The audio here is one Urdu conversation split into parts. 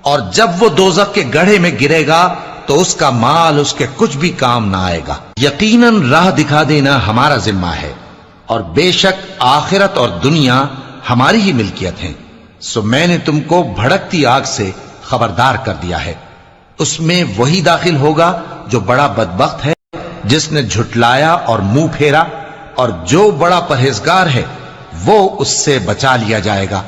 اور جب وہ دوزخ کے گڑھے میں گرے گا تو اس کا مال اس کے کچھ بھی کام نہ آئے گا۔ یقیناً راہ دکھا دینا ہمارا ذمہ ہے، اور بے شک آخرت اور دنیا ہماری ہی ملکیت ہیں، سو میں نے تم کو بھڑکتی آگ سے خبردار کر دیا ہے۔ اس میں وہی داخل ہوگا جو بڑا بدبخت ہے، جس نے جھٹلایا اور منہ پھیرا، اور جو بڑا پرہیزگار ہے وہ اس سے بچا لیا جائے گا۔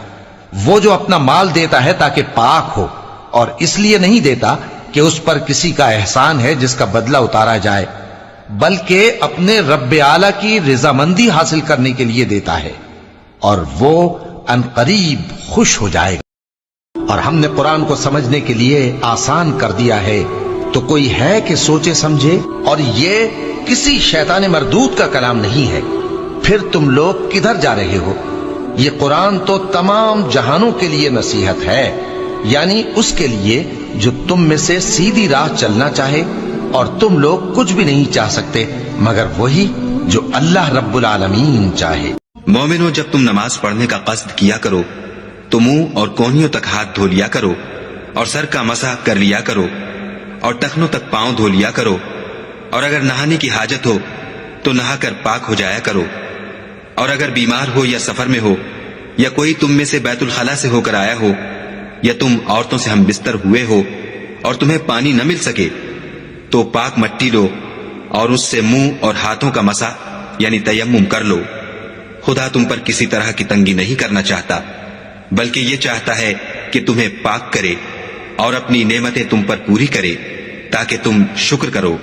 وہ جو اپنا مال دیتا ہے تاکہ پاک ہو، اور اس لیے نہیں دیتا کہ اس پر کسی کا احسان ہے جس کا بدلہ اتارا جائے، بلکہ اپنے رب اعلیٰ کی رضامندی حاصل کرنے کے لیے دیتا ہے، اور وہ عنقریب خوش ہو جائے گا۔ اور ہم نے قرآن کو سمجھنے کے لیے آسان کر دیا ہے، تو کوئی ہے کہ سوچے سمجھے؟ اور یہ کسی شیطان مردود کا کلام نہیں ہے۔ پھر تم لوگ کدھر جا رہے ہو؟ یہ قرآن تو تمام جہانوں کے لیے نصیحت ہے، یعنی اس کے لیے جو تم میں سے سیدھی راہ چلنا چاہے، اور تم لوگ کچھ بھی نہیں چاہ سکتے مگر وہی جو اللہ رب العالمین چاہے۔ مومنو، جب تم نماز پڑھنے کا قصد کیا کرو تو منہ اور کونیوں تک ہاتھ دھو لیا کرو، اور سر کا مسح کر لیا کرو، اور ٹخنوں تک پاؤں دھو لیا کرو، اور اگر نہانے کی حاجت ہو تو نہا کر پاک ہو جایا کرو، اور اگر بیمار ہو یا سفر میں ہو، یا کوئی تم میں سے بیت الخلا سے ہو کر آیا ہو، یا تم عورتوں سے ہم بستر ہوئے ہو اور تمہیں پانی نہ مل سکے، تو پاک مٹی لو اور اس سے منہ اور ہاتھوں کا مسح یعنی تیمم کر لو۔ خدا تم پر کسی طرح کی تنگی نہیں کرنا چاہتا، بلکہ یہ چاہتا ہے کہ تمہیں پاک کرے اور اپنی نعمتیں تم پر پوری کرے تاکہ تم شکر کرو۔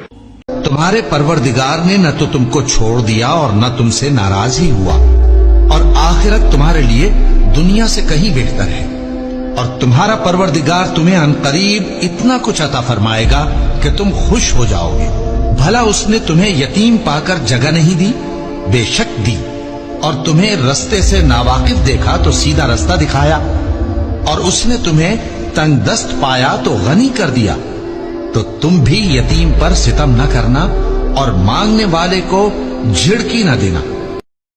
تمہارے پروردگار نے نہ تو تم کو چھوڑ دیا اور نہ تم سے ناراض ہی ہوا، اور آخرت تمہارے لیے دنیا سے کہیں بہتر ہے، اور تمہارا پروردگار تمہیں عنقریب اتنا کچھ عطا فرمائے گا کہ تم خوش ہو جاؤ گے۔ بھلا اس نے تمہیں یتیم پا کر جگہ نہیں دی؟ بے شک دی، اور تمہیں رستے سے ناواقف دیکھا تو سیدھا رستہ دکھایا، اور اس نے تمہیں تنگ دست پایا تو غنی کر دیا۔ تو تم بھی یتیم پر ستم نہ کرنا، اور مانگنے والے کو جھڑکی نہ دینا۔